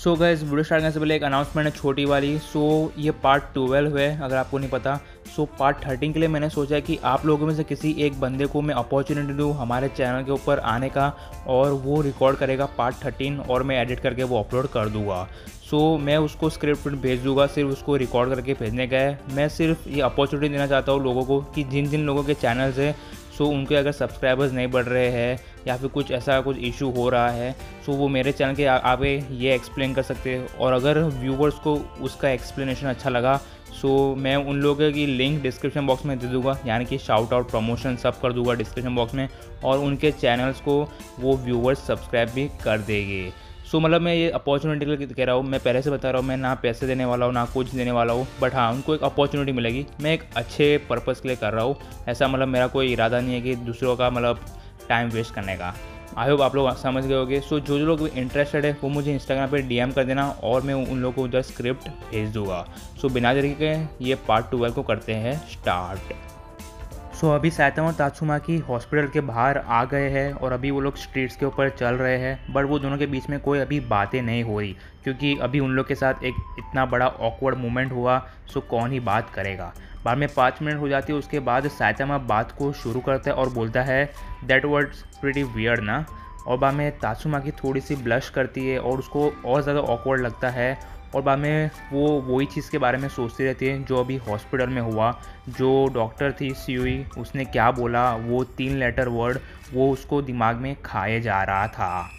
So guys, video start करने से पहले एक अनाउंसमेंट है छोटी वाली। ये पार्ट 12 है, अगर आपको नहीं पता। पार्ट 13 के लिए मैंने सोचा कि आप लोगों में से किसी एक बंदे को मैं अपॉर्चुनिटी दूँ हमारे चैनल के ऊपर आने का, और वो रिकॉर्ड करेगा पार्ट 13 और मैं एडिट करके वो अपलोड कर दूँगा। मैं उसको स्क्रिप्ट भेज दूँगा, सिर्फ उसको रिकॉर्ड करके भेजने का है। मैं सिर्फ ये अपॉर्चुनिटी देना चाहता हूँ लोगों को कि जिन जिन लोगों के चैनल्स है उनके अगर सब्सक्राइबर्स नहीं बढ़ रहे हैं या फिर कुछ ऐसा कुछ इशू हो रहा है, वो मेरे चैनल के आगे ये एक्सप्लेन कर सकते हैं। और अगर व्यूवर्स को उसका एक्सप्लेनेशन अच्छा लगा मैं उन लोगों की लिंक डिस्क्रिप्शन बॉक्स में दे दूँगा, यानी कि शाउट आउट प्रमोशन सब कर दूँगा डिस्क्रिप्शन बॉक्स में, और उनके चैनल्स को वो व्यूवर्स सब्सक्राइब भी कर देंगे। मतलब मैं ये अपॉर्चुनिटी के लिए कह रहा हूँ, मैं पहले से बता रहा हूँ, मैं ना पैसे देने वाला हूँ ना कुछ देने वाला हूँ, बट हाँ उनको एक अपॉर्चुनिटी मिलेगी। मैं एक अच्छे पर्पज़ के लिए कर रहा हूँ, ऐसा मेरा कोई इरादा नहीं है कि दूसरों का टाइम वेस्ट करने का। आई होप आप लोग समझ गए होंगे। जो लोग इंटरेस्टेड है वो मुझे इंस्टाग्राम पे डीएम कर देना और मैं उन लोगों को उधर स्क्रिप्ट भेज दूँगा। बिना देरी के ये पार्ट 12 को करते हैं स्टार्ट। अभी साइतामा और तात्सुमाकी हॉस्पिटल के बाहर आ गए हैं और अभी वो लोग स्ट्रीट्स के ऊपर चल रहे हैं, बट वो दोनों के बीच में कोई अभी बातें नहीं हो रही, क्योंकि अभी उन लोग के साथ एक इतना बड़ा ऑकवर्ड मोमेंट हुआ। कौन ही बात करेगा। बाद में 5 मिनट हो जाती है, उसके बाद साइतामा बात को शुरू करता है और बोलता है दैट वर्ड्स प्रीटी वियर्ड ना। और बाद में तात्सुमाकी थोड़ी सी ब्लश करती है और उसको और ज़्यादा ऑकवर्ड लगता है, और बाद में वो वही चीज़ के बारे में सोचती रहती है जो अभी हॉस्पिटल में हुआ। जो डॉक्टर थी सियुई, उसने क्या बोला, वो 3 लेटर वर्ड वो उसको दिमाग में खाए जा रहा था।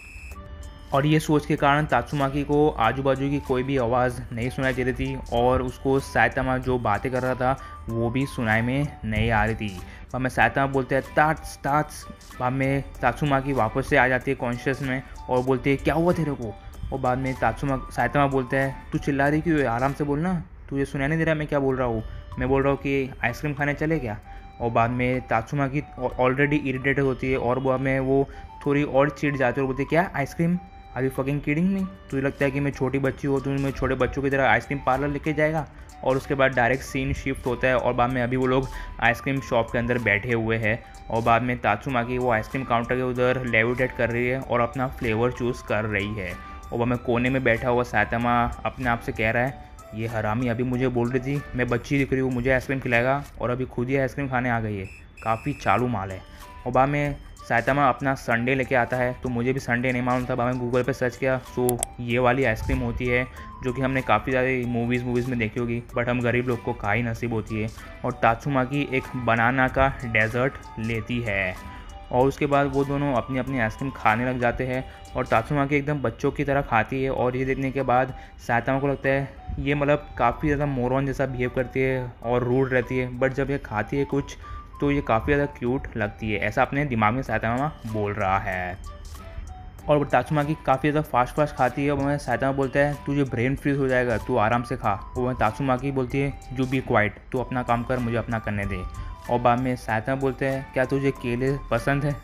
और ये सोच के कारण तात्सुमाकी को आजू बाजू की कोई भी आवाज़ नहीं सुनाई दे रही थी, और उसको साइतामा जो बातें कर रहा था वो भी सुनाई में नहीं आ रही थी। बाद में साइतामा बोलते हैं तात्स तात्स। बाद में तात्सुमाकी वापस से आ जाती है कॉन्शियस में और बोलती है क्या हुआ तेरे को। और बाद में साइतामा बोलते हैं तू चिल्ला रही क्यों है, आराम से बोलना, तुझे सुनाई नहीं दे रहा मैं क्या बोल रहा हूँ। मैं बोल रहा हूँ कि आइसक्रीम खाने चले क्या। और बाद में तात्सुमाकी ऑलरेडी इरिटेटेड होती है और बाद में वो थोड़ी और चिढ़ जाती है और बोलती है क्या ice cream, are you fucking kidding me, तुझे लगता है कि मैं छोटी बच्ची हूँ, तू मैं छोटे बच्चों की तरह आइसक्रीम पार्लर लेके जाएगा। और उसके बाद डायरेक्ट सीन शिफ्ट होता है और बाद में अभी वो लोग आइसक्रीम शॉप के अंदर बैठे हुए हैं, और बाद में तात्सुमाकी वो आइसक्रीम काउंटर के उधर लेविटेट कर रही है और अपना फ्लेवर चूज़ कर रही है। और वह मैं कोने में बैठा हुआ साइतामा अपने आप से कह रहा है ये हरामी अभी मुझे बोल रही थी मैं बच्ची दिख रही हूँ, मुझे आइसक्रीम खिलाएगा, और अभी खुद ही आइसक्रीम खाने आ गई है, काफ़ी चालू माल है। और बाद में साइतामा अपना संडे लेके आता है, तो मुझे भी संडे नहीं मालूम था। बाद में गूगल पे सर्च किया, ये वाली आइसक्रीम होती है जो कि हमने काफ़ी सारी मूवीज़ में देखी होगी, बट हम गरीब लोग को का ही नसीब होती है। और तात्सुमाकी एक बनाना का डेजर्ट लेती है, और उसके बाद वो दोनों अपनी अपनी आइसक्रीम खाने लग जाते हैं, और तात्सुमाकी एकदम बच्चों की तरह खाती है। और ये देखने के बाद साइतामा को लगता है ये काफ़ी ज़्यादा मोरॉन जैसा बिहेव करती है और रूड रहती है, बट जब ये खाती है कुछ तो ये काफ़ी ज़्यादा क्यूट लगती है, ऐसा अपने दिमाग में साइतामा बोल रहा है। और तात्सुमाकी काफ़ी ज़्यादा फास्ट खाती है, और मैं साइतामा बोलता है तुझे ब्रेन फ्रीज हो जाएगा, तू आराम से खा। वो तात्सुमाकी बोलती है यू बी क्वाइट, तू अपना काम कर, मुझे अपना करने दे। और बाद में साइतामा बोलते हैं क्या तुझे केले पसंद है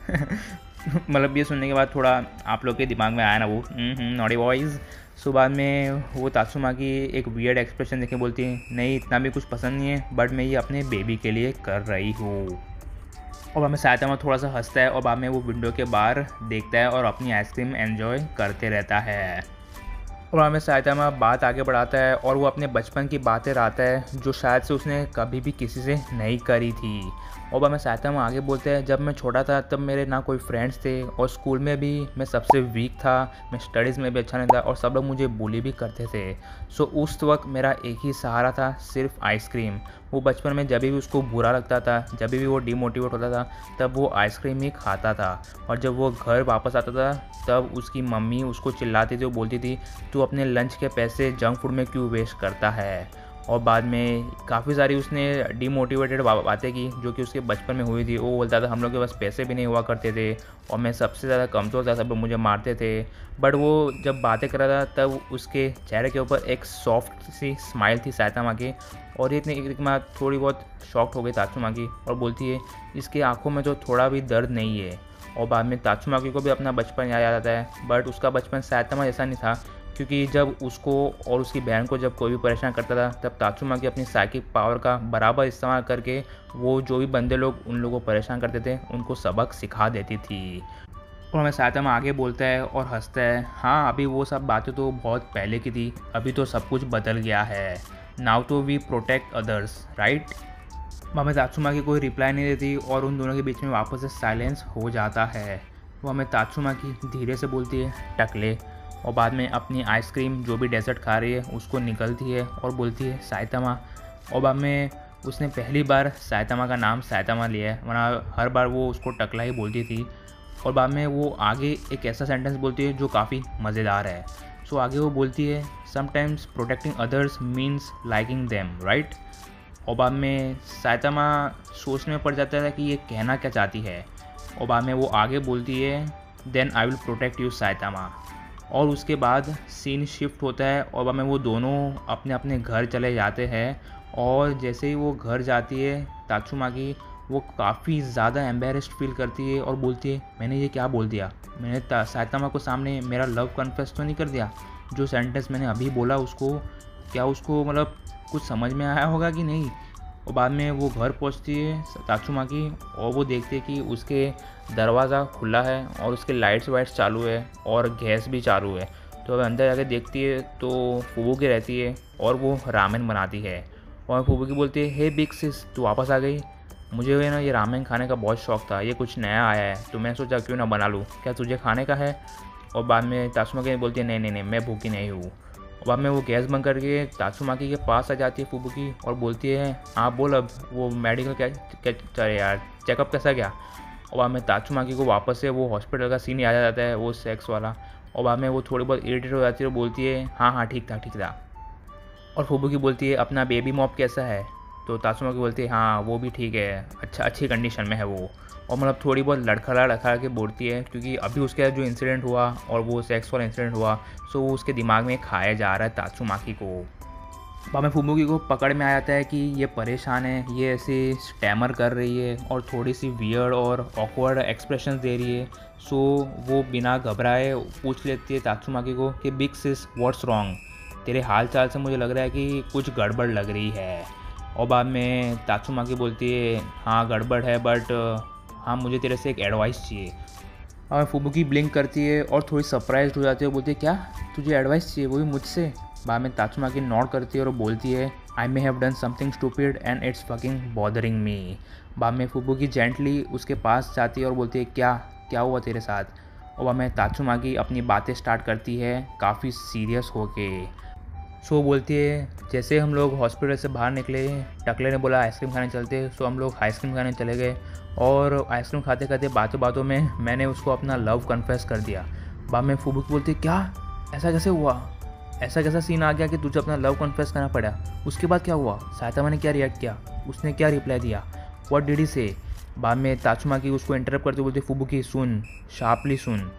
ये सुनने के बाद थोड़ा आप लोग के दिमाग में आया ना वो नॉटी बॉयज़। बाद में वो तात्सुमाकी एक वियर्ड एक्सप्रेशन देके बोलती है नहीं इतना भी कुछ पसंद नहीं है, बट मैं ये अपने बेबी के लिए कर रही हूँ। और बाद में साइतामा थोड़ा सा हंसता है और बाद में वो विंडो के बाहर देखता है और अपनी आइसक्रीम एंजॉय करते रहता है। और बाद में साइतामा बात आगे बढ़ाता है और वो अपने बचपन की बातें लाता है जो शायद से उसने कभी भी किसी से नहीं करी थी। और बाद में साइतामा आगे बोलते हैं जब मैं छोटा था तब मेरे ना कोई फ्रेंड्स थे, और स्कूल में भी मैं सबसे वीक था, मैं स्टडीज़ में भी अच्छा नहीं था और सब लोग मुझे बुली भी करते थे। उस वक्त मेरा एक ही सहारा था, सिर्फ आइसक्रीम। वो बचपन में जब भी उसको बुरा लगता था, जब भी वो डिमोटिवेट होता था, तब वो आइसक्रीम ही खाता था। और जब वो घर वापस आता था तब उसकी मम्मी उसको चिल्लाती थी, वो बोलती थी तू अपने लंच के पैसे जंक फूड में क्यों वेस्ट करता है। और बाद में काफ़ी सारी उसने डिमोटिवेटेड बातें की जो कि उसके बचपन में हुई थी। वो बोलता था हम लोग के पास पैसे भी नहीं हुआ करते थे और मैं सबसे ज़्यादा कमज़ोर था, सब लोग मुझे मारते थे। बट वो जब बातें कर रहा था तब उसके चेहरे के ऊपर एक सॉफ्ट सी स्माइल थी साइतामा की, और ये इतनी थोड़ी बहुत शॉक्ड हो गई तात्सुमाकी और बोलती है इसकी आंखों में तो थोड़ा भी दर्द नहीं है। और बाद में तात्सुमाकी को भी अपना बचपन याद आ जाता है, बट उसका बचपन साइतामा जैसा नहीं था, क्योंकि जब उसको और उसकी बहन को जब कोई भी परेशान करता था तब तात्सुमाकी अपनी साइकिक पावर का बराबर इस्तेमाल करके वो जो भी बंदे लोग उन लोगों को परेशान करते थे उनको सबक सिखा देती थी। और हमें साइतामा आगे बोलता है और हंसता है, हाँ अभी वो सब बातें तो बहुत पहले की थी, अभी तो सब कुछ बदल गया है, नाउ तो वी प्रोटेक्ट अदर्स राइट। हमें तात्सुमा की कोई रिप्लाई नहीं देती और उन दोनों के बीच में वापस से साइलेंस हो जाता है। वो हमें तात्सुमा की धीरे से बोलती है टकले, और बाद में अपनी आइसक्रीम जो भी डेजर्ट खा रही है उसको निकलती है और बोलती है साइतामा। और बाद में उसने पहली बार साइतामा का नाम साइतामा लिया है, वरना हर बार वो उसको टकला ही बोलती थी। और बाद में वो आगे एक ऐसा सेंटेंस बोलती है जो काफ़ी मज़ेदार है। सो आगे वो बोलती है sometimes protecting others means liking them right. और बाद में साइतामा सोचने में पड़ जाता है कि ये कहना क्या चाहती है। और बाद में वो आगे बोलती है then I will protect you Saitama. और उसके बाद सीन शिफ्ट होता है और बाद में वो दोनों अपने अपने घर चले जाते हैं। और जैसे ही वो घर जाती है तात्सुमा की, वो काफ़ी ज़्यादा एम्बेरस्ड फील करती है और बोलती है मैंने ये क्या बोल दिया, मैंने साइतामा को सामने मेरा लव कन्फेस तो नहीं कर दिया। जो सेंटेंस मैंने अभी बोला उसको क्या उसको मतलब कुछ समझ में आया होगा कि नहीं। और बाद में वो घर पहुंचती है तात्सुमा की और वो देखती है कि उसके दरवाज़ा खुला है और उसके लाइट्स वाइट्स चालू है और गैस भी चालू है। तो अब अंदर जाके देखती है तो फुबुकी रहती है और वो रामेन बनाती है। और फुबुकी बोलती है हे बिग सिस तू वापस आ गई, मुझे ना ये रामेन खाने का बहुत शौक था, ये कुछ नया आया है तो मैं सोचा क्यों ना बना लूँ, क्या तुझे खाने का है। और बाद में तात्सुमा की बोलती है नहीं नहीं नहीं मैं भूखी नहीं हूँ। और बाद में वो गैस बंद करके तात्सुमा के पास आ जाती है फुबुकी और बोलती है हाँ बोल अब वो मेडिकल क्या चले यार चेकअप कैसा गया। और बाद में तात्सुमा को वापस से वो हॉस्पिटल का सीन याद आ जाता है वो सेक्स वाला। और बाद में वो थोड़ी बहुत इरिटेट हो जाती है और बोलती है हाँ हाँ ठीक था। और फुबुकी बोलती है अपना बेबी मॉप कैसा है। तो तात्सुमा की बोलती है हाँ वो भी ठीक है, अच्छी कंडीशन में है वो। और मतलब थोड़ी बहुत लड़खड़ा के बोलती है क्योंकि अभी उसके जो इंसिडेंट हुआ और वो सेक्स वाला इंसिडेंट हुआ सो वो उसके दिमाग में खाया जा रहा है तात्सुमाकी को। बाद में फुबुकी को पकड़ में आ जाता है कि ये परेशान है, ये ऐसे स्टैमर कर रही है और थोड़ी सी वियर्ड और ऑकवर्ड एक्सप्रेशन दे रही है। सो वो बिना घबराए पूछ लेती है तात्सुमाकी को कि बिग सिस व्हाट्स रॉन्ग, तेरे हाल चाल से मुझे लग रहा है कि कुछ गड़बड़ लग रही है। और बाद में तात्सुमाकी बोलती है हाँ गड़बड़ है बट हाँ मुझे तेरे से एक एडवाइस चाहिए। और फुबुकी ब्लिंक करती है और थोड़ी सरप्राइज हो जाती है और बोलती है क्या तुझे एडवाइस चाहिए, वो भी मुझसे। बाद में तात्सुमाकी नॉट करती है और बोलती है I may have done something stupid and it's fucking bothering me. बाद में फुबुकी जेंटली उसके पास जाती है और बोलती है क्या हुआ तेरे साथ। और बाद में तात्सुमाकी अपनी बातें स्टार्ट करती है काफ़ी सीरियस होके। सो बोलती है जैसे हम लोग हॉस्पिटल से बाहर निकले टकले ने बोला आइसक्रीम खाने चलते, सो हम लोग आइसक्रीम खाने चले गए और आइसक्रीम खाते खाते बातों में मैंने उसको अपना लव कन्फेस कर दिया। बाद में फुबुकी बोलती है क्या ऐसा कैसे हुआ, ऐसा कैसा सीन आ गया कि तुझे अपना लव कन्फेस करना पड़ा, उसके बाद क्या हुआ, साइतामा ने क्या रिएक्ट किया, उसने क्या रिप्लाई दिया, व्हाट डिड ही से। बाद में तात्सुमाकी उसको इंटरप्ट करते बोलती फुबुकी सुन शार्पली सुन।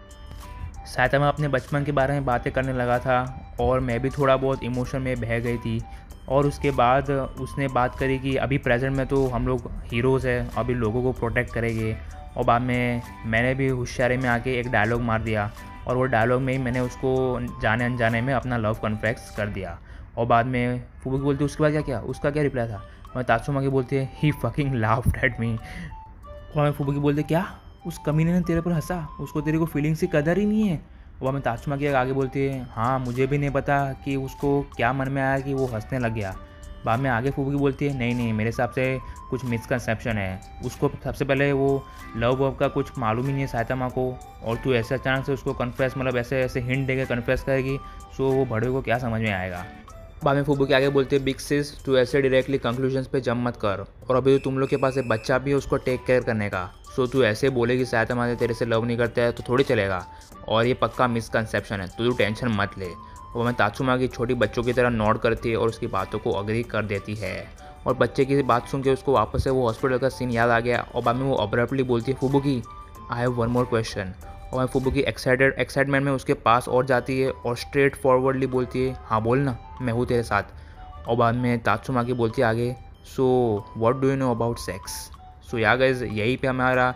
साइतामा अपने बचपन के बारे में बातें करने लगा था और मैं भी थोड़ा बहुत इमोशन में बह गई थी। और उसके बाद उसने बात करी कि अभी प्रेजेंट में तो हम लोग हीरोज़ हैं, अभी लोगों को प्रोटेक्ट करेंगे। और बाद में मैंने भी होशियारी में आके एक डायलॉग मार दिया और वो डायलॉग में ही मैंने उसको जाने अनजाने में अपना लव कन्फेस कर दिया। और बाद में फुबुकी बोलती है उसके बाद क्या उसका क्या रिप्लाई था। और तात्सुमाकी बोलती है ही फकिंग लाफ्ड एट मी। और फुबुकी बोलते क्या उस कमीने ने तेरे पर हंसा, उसको तेरे को फीलिंग्स की कदर ही नहीं है। वह मैं तात्सुमाकी आगे बोलती है हाँ मुझे भी नहीं पता कि उसको क्या मन में आया कि वो हंसने लग गया। बाद में आगे फुबुकी बोलती है नहीं मेरे हिसाब से कुछ मिसकंसेप्शन है, उसको सबसे पहले वो लव वव का कुछ मालूम ही नहीं है साइतामा को, और तू ऐसे अचानक से उसको कन्फेस मतलब ऐसे हिंट देकर कन्फेस करेगी सो वो बड़े को क्या समझ में आएगा। बाद में फुबुकी आगे बोलते हैं बिग सिस तू ऐसे डायरेक्टली कंक्लूजन्स पे जंप मत कर, और अभी तो तुम लोग के पास एक बच्चा भी है उसको टेक केयर करने का, सो तू ऐसे बोलेगी साइतामा से तेरे से लव नहीं करता है तो थोड़ी चलेगा, और ये पक्का मिसकंसेप्शन है तो तू टेंशन मत ले। वो मैं तात्सुमा की छोटी बच्चों की तरह नॉड करती है और उसकी बातों को अग्री कर देती है। और बच्चे की बात सुन के उसको वापस से वो हॉस्पिटल का सीन याद आ गया और बाद में वो अब्रप्टली बोलती है Fubuki I have one more question. और मैं फुबुकी एक्साइटमेंट में उसके पास और जाती है और स्ट्रेट फॉरवर्डली बोलती है हाँ बोल ना मैं हूँ तेरे साथ। और बाद में तात्सुमा की बोलती है आगे so what do you know about sex. So yeah guys यहीं पे हमारा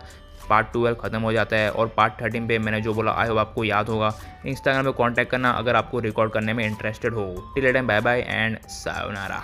पार्ट 12 ख़त्म हो जाता है, और पार्ट 13 पे मैंने जो बोला आई होप आपको याद होगा। इंस्टाग्राम पे कांटेक्ट करना अगर आपको रिकॉर्ड करने में इंटरेस्टेड हो। Till time bye bye and sayonara.